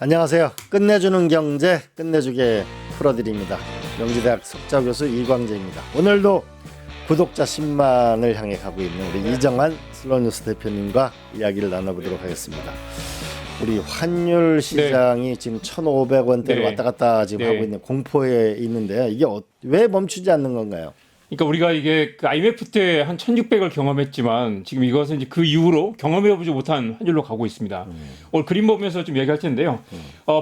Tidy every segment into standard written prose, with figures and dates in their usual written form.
안녕하세요. 끝내주는 경제 끝내주게 풀어드립니다. 명지대학 석좌교수 이광재입니다. 오늘도 구독자 10만을 향해 가고 있는 우리 이정환 슬로우뉴스 대표님과 이야기를 나눠보도록 하겠습니다. 우리 환율 시장이 지금 1,500원대를 왔다 갔다 지금 하고 있는 공포에 있는데요. 이게 왜 멈추지 않는 건가요? 그러니까 우리가 이게 그 IMF 때 한 1,600을 경험했지만 지금 이것은 이제 그 이후로 경험해보지 못한 환율로 가고 있습니다. 오늘 그림 보면서 좀 얘기할 텐데요.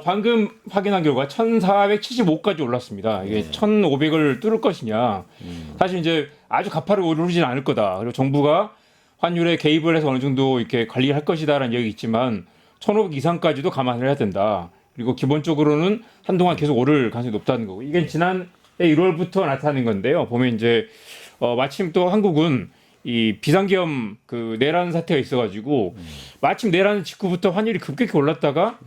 방금 확인한 결과 1,475까지 올랐습니다. 이게 1,500을 뚫을 것이냐. 사실 이제 아주 가파르게 오르지는 않을 거다. 그리고 정부가 환율에 개입을 해서 어느 정도 이렇게 관리할 것이다라는 얘기 있지만 1,500 이상까지도 감안을 해야 된다. 그리고 기본적으로는 한동안 계속 오를 가능성이 높다는 거고. 이게 지난 1월부터 나타난 건데요. 보면 이제 마침 또 한국은 이 비상계엄 그 내란 사태가 있어가지고 마침 내란 직후부터 환율이 급격히 올랐다가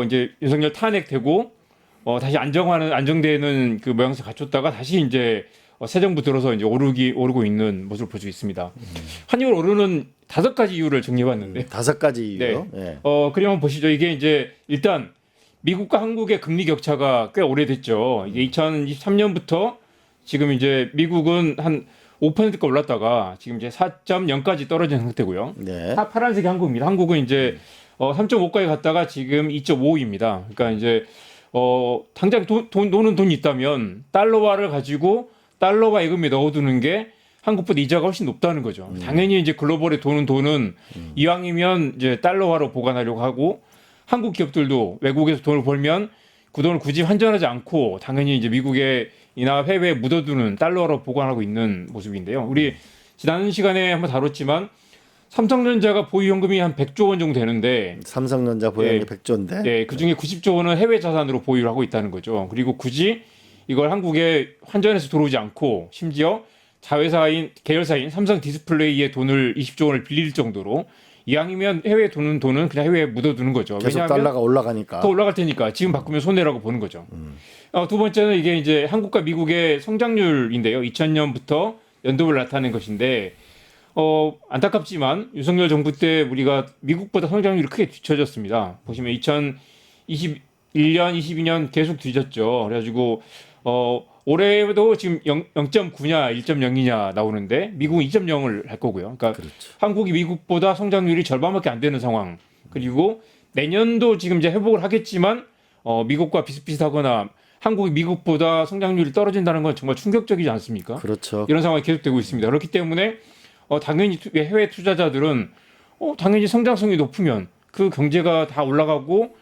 이제 윤석열 탄핵되고 다시 안정되는 그 모양새 갖췄다가 다시 이제 새 정부 들어서 이제 오르고 있는 모습을 볼 수 있습니다. 환율 오르는 5가지 이유를 정리해봤는데 5가지 이유요? 네. 네. 그러면 보시죠. 이게 이제 일단 미국과 한국의 금리 격차가 꽤 오래됐죠. 이게 2023년부터 지금 이제 미국은 한 5%가 올랐다가 지금 이제 4.0까지 떨어진 상태고요. 네. 파란색이 한국입니다. 한국은 이제 3.5까지 갔다가 지금 2.5입니다. 그러니까 이제 당장 노는 돈이 있다면 달러화를 가지고 달러화 예금에 넣어두는 게 한국보다 이자가 훨씬 높다는 거죠. 당연히 이제 글로벌에 도는 돈은 이왕이면 이제 달러화로 보관하려고 하고 한국 기업들도 외국에서 돈을 벌면 그 돈을 굳이 환전하지 않고 당연히 이제 미국에 이나 해외에 묻어두는 달러로 보관하고 있는 모습인데요. 우리 지난 시간에 한번 다뤘지만 삼성전자가 보유현금이 한 100조 원 정도 되는데 삼성전자 보유현금이 100조인데 네, 그중에 90조 원은 해외 자산으로 보유를 하고 있다는 거죠. 그리고 굳이 이걸 한국에 환전해서 들어오지 않고 심지어 자회사인 계열사인 삼성 디스플레이의 돈을 20조 원을 빌릴 정도로 이왕이면 해외에 두는 돈은 그냥 해외에 묻어두는 거죠. 계속 왜냐하면 달러가 올라가니까 더 올라갈 테니까 지금 바꾸면 손해라고 보는 거죠. 두 번째는 이게 이제 한국과 미국의 성장률인데요. 2000년부터 연도별 나타낸 것인데 안타깝지만 윤석열 정부 때 우리가 미국보다 성장률이 크게 뒤처졌습니다. 보시면 2021년, 22년 계속 뒤졌죠. 그래가지고 올해도 지금 0.9냐 1.0이냐 나오는데 미국은 2.0을 할 거고요. 그러니까 그렇죠. 한국이 미국보다 성장률이 절반밖에 안 되는 상황. 그리고 내년도 지금 이제 회복을 하겠지만 미국과 비슷비슷하거나 한국이 미국보다 성장률이 떨어진다는 건 정말 충격적이지 않습니까? 그렇죠. 이런 상황이 계속되고 있습니다. 그렇기 때문에 당연히 해외 투자자들은 당연히 성장성이 높으면 그 경제가 다 올라가고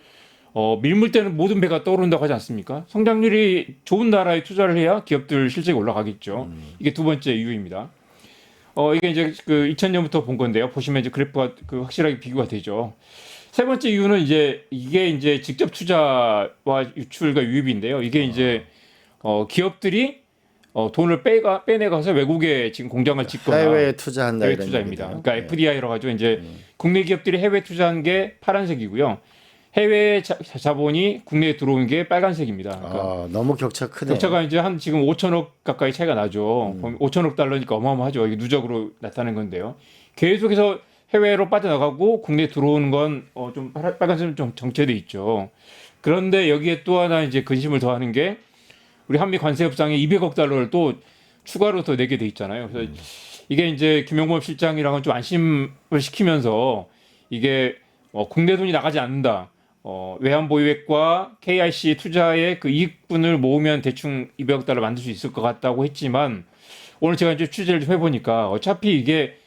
밀물 때는 모든 배가 떠오른다고 하지 않습니까? 성장률이 좋은 나라에 투자를 해야 기업들 실적이 올라가겠죠. 이게 두 번째 이유입니다. 이게 이제 그 2000년부터 본 건데요. 보시면 이제 그래프가 그 확실하게 비교가 되죠. 세 번째 이유는 이게 이제 직접 투자와 유출과 유입인데요. 이게 이제 기업들이 돈을 빼내가서 외국에 지금 공장을 짓거나 해외에 투자한다 해외 이런 투자입니다. 얘기네요. 그러니까 FDI라고 하죠. 이제 국내 기업들이 해외 투자한 게 파란색이고요. 해외 자본이 국내에 들어온 게 빨간색입니다. 그러니까 너무 격차 크네요. 격차가 이제 한 지금 5천억 가까이 차이가 나죠. 5천억 달러니까 어마어마하죠. 이게 누적으로 나타나는 건데요. 계속해서 해외로 빠져나가고 국내에 들어오는 건 좀 빨간색은 좀 정체돼 있죠. 그런데 여기에 또 하나 이제 근심을 더하는 게 우리 한미 관세 협상에 200억 달러를 또 추가로 더 내게 돼 있잖아요. 그래서 이게 이제 김용범 실장이랑은 좀 안심을 시키면서 이게 국내 돈이 나가지 않는다. 외환 보유액과 KIC 투자의 그 이익분을 모으면 대충 200억 달러 만들 수 있을 것 같다고 했지만 오늘 제가 이제 취재를 좀 해보니까 어차피 이게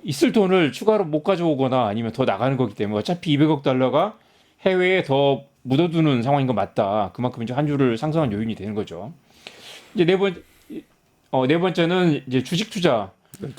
있을 돈을 추가로 못 가져오거나 아니면 더 나가는 거기 때문에 어차피 200억 달러가 해외에 더 묻어두는 상황인 건 맞다. 그만큼 이제 환율을 상승한 요인이 되는 거죠. 이제 네 번째는 이제 주식 투자.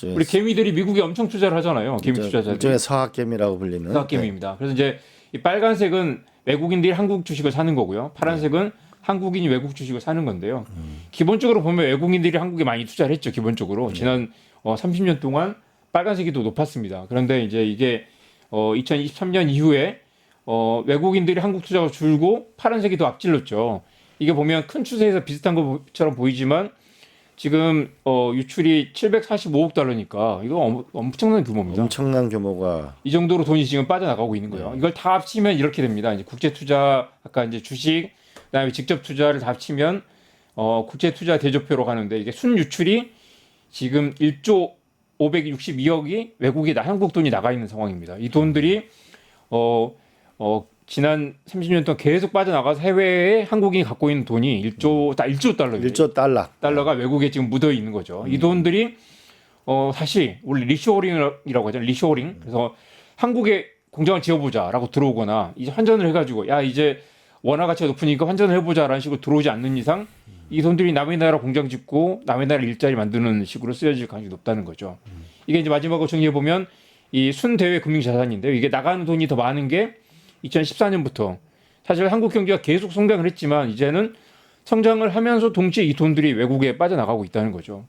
우리 개미들이 미국에 엄청 투자를 하잖아요. 개미 투자자들. 일종의 서학개미라고 불리는. 서학개미입니다. 그래서 이제 이 빨간색은 외국인들이 한국 주식을 사는 거고요. 파란색은 한국인이 외국 주식을 사는 건데요. 기본적으로 보면 외국인들이 한국에 많이 투자를 했죠. 기본적으로 지난 30년 동안 빨간색이 더 높았습니다. 그런데 이제 이게 2023년 이후에 외국인들이 한국 투자가 줄고 파란색이 더 앞질렀죠. 이게 보면 큰 추세에서 비슷한 것처럼 보이지만 지금 유출이 745억 달러니까 이거 엄청난 규모입니다. 엄청난 규모가 이 정도로 돈이 지금 빠져나가고 있는 거예요. 이걸 다 합치면 이렇게 됩니다. 이제 국제 투자 아까 이제 주식 그다음에 직접 투자를 다 합치면 국제 투자 대조표로 가는데 이게 순 유출이 지금 1조 562억이 외국에 한국 돈이 나가 있는 상황입니다. 이 돈들이 지난 30년 동안 계속 빠져나가서 해외에 한국인이 갖고 있는 돈이 1조 달러예요. 1조 달러가 외국에 지금 묻어 있는 거죠. 이 돈들이 다시 우리 리쇼어링이라고 하잖아요. 리쇼어링. 그래서 한국에 공장을 지어보자라고 들어오거나 이제 환전을 해가지고 야 이제 원화 가치가 높으니까 환전을 해보자라는 식으로 들어오지 않는 이상 이 돈들이 남의 나라 공장 짓고 남의 나라 일자리 만드는 식으로 쓰여질 가능성이 높다는 거죠. 이게 이제 마지막으로 정리해 보면 이 순대외 금융자산인데요. 이게 나가는 돈이 더 많은 게 2014년부터 사실 한국 경제가 계속 성장을 했지만 이제는 성장을 하면서 동시에 이 돈들이 외국에 빠져나가고 있다는 거죠.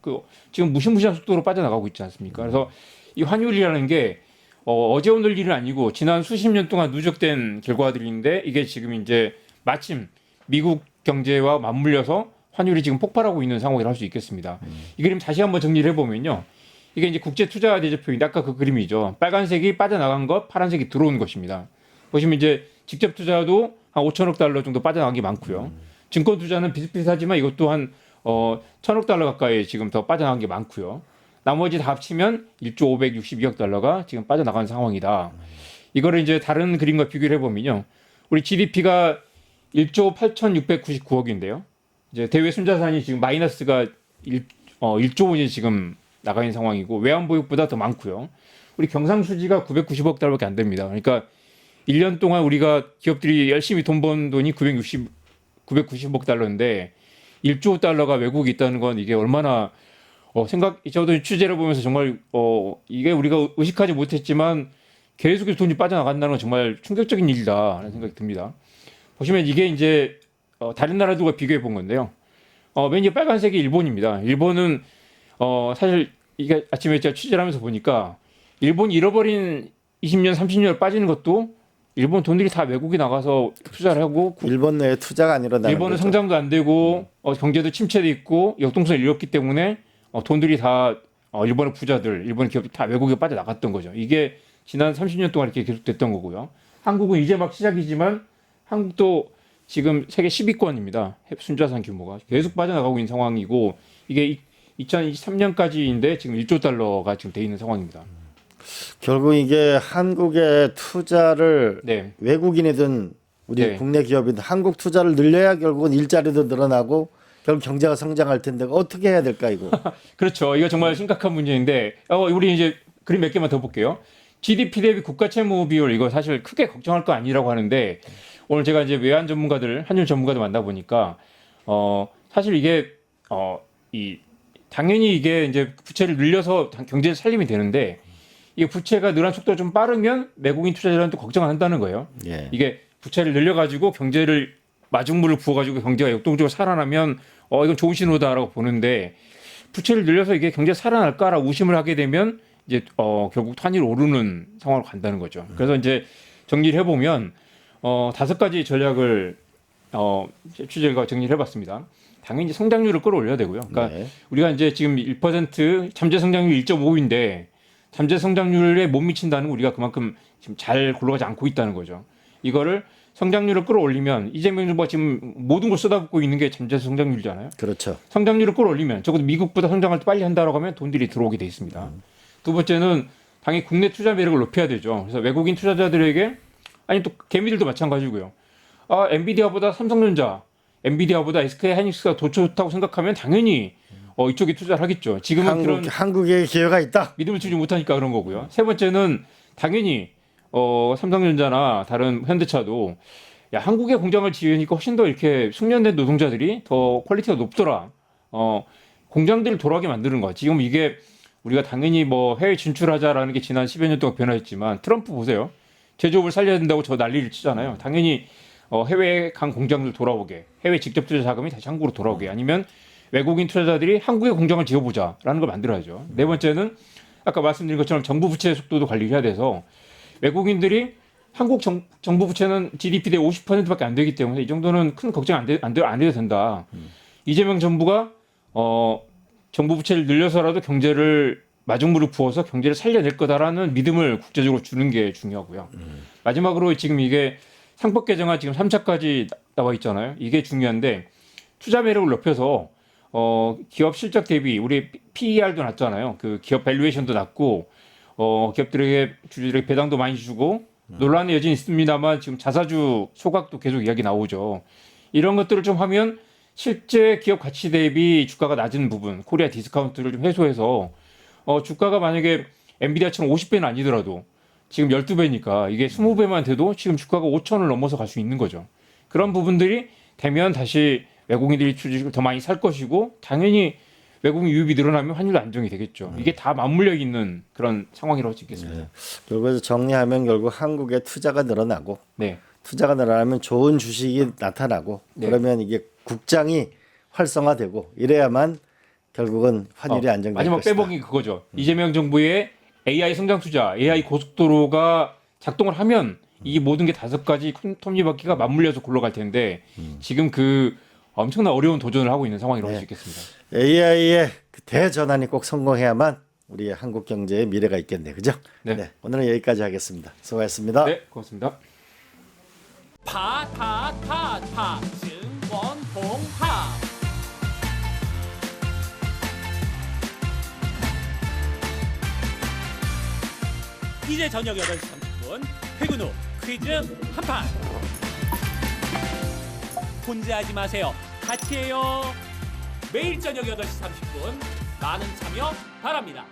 지금 무시무시한 속도로 빠져나가고 있지 않습니까? 그래서 이 환율이라는 게 어제 오늘 일은 아니고 지난 수십 년 동안 누적된 결과들인데 이게 지금 이제 마침 미국 경제와 맞물려서 환율이 지금 폭발하고 있는 상황이라 할 수 있겠습니다. 이 그림 다시 한번 정리를 해보면요. 이게 이제 국제 투자 대조표인데 아까 그 그림이죠. 빨간색이 빠져나간 것, 파란색이 들어온 것입니다. 보시면 이제 직접 투자도 한 5천억 달러 정도 빠져나간 게 많고요. 증권 투자는 비슷비슷하지만 이것도 한 1,000억 달러 가까이 지금 더 빠져나간 게 많고요. 나머지 다 합치면 1조 562억 달러가 지금 빠져나간 상황이다. 이거를 이제 다른 그림과 비교를 해보면요. 우리 GDP가 1조 8,699억인데요. 이제 대외 순자산이 지금 마이너스가 1조 원이 지금 나가 있는 상황이고 외환보유보다 더 많고요. 우리 경상수지가 990억 달러밖에 안 됩니다. 그러니까 1년 동안 우리가 기업들이 열심히 돈 번 돈이 990억 달러인데 1조 달러가 외국에 있다는 건 이게 얼마나 저도 취재를 보면서 정말 이게 우리가 의식하지 못했지만 계속해서 돈이 빠져나간다는 건 정말 충격적인 일이다라는 생각이 듭니다. 보시면 이게 이제 다른 나라들과 비교해 본 건데요. 맨 위에 빨간색이 일본입니다. 일본은 사실 이게 아침에 제가 취재를 하면서 보니까 일본이 잃어버린 20년, 30년 빠지는 것도 일본 돈들이 다 외국에 나가서 투자를 하고 일본 내에 투자가 안 일어나는 일본은 거죠. 성장도 안 되고 경제도 침체돼 있고 역동성을 잃었기 때문에 돈들이 다 일본의 부자들, 일본의 기업이 다 외국에 빠져나갔던 거죠. 이게 지난 30년 동안 이렇게 계속 됐던 거고요. 한국은 이제 막 시작이지만 한국도 지금 세계 10위권입니다. 순자산 규모가 계속 빠져나가고 있는 상황이고 이게 2023년까지인데 지금 1조 달러가 지금 돼 있는 상황입니다. 결국 이게 한국의 투자를 네. 외국인이든 우리 네. 국내 기업이든 한국 투자를 늘려야 결국은 일자리도 늘어나고 결국 경제가 성장할 텐데 어떻게 해야 될까 이거? 그렇죠. 이거 정말 심각한 문제인데 우리 이제 그림 몇 개만 더 볼게요. GDP 대비 국가 채무 비율 이거 사실 크게 걱정할 거 아니라고 하는데 오늘 제가 이제 외환 전문가들, 한율 전문가들 만나 보니까 사실 이게 당연히 이게 이제 부채를 늘려서 경제를 살리면 되는데 이게 부채가 늘어난 속도가 좀 빠르면 외국인 투자자들은 또 걱정을 한다는 거예요. 예. 이게 부채를 늘려가지고 경제를 마중물을 부어가지고 경제가 역동적으로 살아나면 이건 좋은 신호다라고 보는데 부채를 늘려서 이게 경제 살아날까라고 의심을 하게 되면 이제 결국 환율이 오르는 상황으로 간다는 거죠. 그래서 이제 정리를 해보면 5가지 전략을 취재가 정리를 해봤습니다. 당연히 성장률을 끌어올려야 되고요. 그러니까 네. 우리가 이제 지금 1% 잠재 성장률 1.5인데 잠재 성장률에 못 미친다는 건 우리가 그만큼 지금 잘 굴러가지 않고 있다는 거죠. 이거를 성장률을 끌어올리면 이재명 정부가 지금 모든 걸 쏟아붓고 있는 게 잠재 성장률이잖아요. 그렇죠. 성장률을 끌어올리면 적어도 미국보다 성장을 빨리 한다라고 하면 돈들이 들어오게 돼 있습니다. 두 번째는 당연히 국내 투자 매력을 높여야 되죠. 그래서 외국인 투자자들에게 아니 또 개미들도 마찬가지고요. 엔비디아보다 삼성전자, 엔비디아보다 SK 하이닉스가 더 좋다고 생각하면 당연히 이쪽에 투자를 하겠죠. 지금은 그런 한국에 기회가 있다. 믿음을 주지 못하니까 그런 거고요. 세 번째는 당연히 삼성전자나 다른 현대차도 야 한국에 공장을 지으니까 훨씬 더 이렇게 숙련된 노동자들이 더 퀄리티가 높더라. 공장들을 돌아가게 만드는 거야. 지금 이게 우리가 당연히 뭐 해외 진출하자라는 게 지난 10여 년 동안 변화했지만 트럼프 보세요. 제조업을 살려야 된다고 저 난리를 치잖아요. 당연히 해외에 간 공장들 돌아오게, 해외 직접 투자 자금이 다시 한국으로 돌아오게, 아니면 외국인 투자자들이 한국에 공장을 지어보자라는 걸 만들어야죠. 네 번째는 아까 말씀드린 것처럼 정부 부채 속도도 관리해야 돼서 외국인들이 한국 정부 부채는 GDP 대 50%밖에 안 되기 때문에 이 정도는 큰 걱정 안 해도 된다. 이재명 정부가 정부 부채를 늘려서라도 경제를 마중물을 부어서 경제를 살려낼 거다라는 믿음을 국제적으로 주는 게 중요하고요. 마지막으로 지금 이게 상법 개정안 지금 3차까지 나와 있잖아요. 이게 중요한데 투자 매력을 높여서 기업 실적 대비 우리 PER도 낮잖아요. 그 기업 밸류에이션도 낮고 기업들에게 주주들에게 배당도 많이 주고 논란의 여지는 있습니다만 지금 자사주 소각도 계속 이야기 나오죠. 이런 것들을 좀 하면 실제 기업 가치 대비 주가가 낮은 부분, 코리아 디스카운트를 좀 해소해서 주가가 만약에 엔비디아처럼 50배는 아니더라도 지금 12배니까 이게 20배만 돼도 지금 주가가 5천을 넘어서 갈 수 있는 거죠. 그런 부분들이 되면 다시 외국인들이 주식을 더 많이 살 것이고 당연히 외국인 유입이 늘어나면 환율도 안정이 되겠죠. 이게 다 맞물려 있는 그런 상황이라고 할 수 있겠습니다. 네. 결국에서 정리하면 결국 한국의 투자가 늘어나고 네. 투자가 늘어나면 좋은 주식이 나타나고 네. 그러면 이게 국장이 활성화되고 이래야만 결국은 환율이 안정될 마지막 것이다. 빼먹이 그거죠. 이재명 정부의 AI 성장 투자, AI 고속도로가 작동을 하면 이 모든 게 5가지 톱니바퀴가 맞물려서 굴러갈 텐데 지금 그 엄청난 어려운 도전을 하고 있는 상황이라고 할 수 있겠습니다. AI의 그 대전환이 꼭 성공해야만 우리 한국 경제의 미래가 있겠네, 그죠? 네. 오늘은 여기까지 하겠습니다. 수고하셨습니다. 네, 고맙습니다. 파파파파 증권홍합 이제 저녁 8시 30분 퇴근 후 퀴즈 한판 혼자 하지 마세요. 같이 해요. 매일 저녁 8시 30분 많은 참여 바랍니다.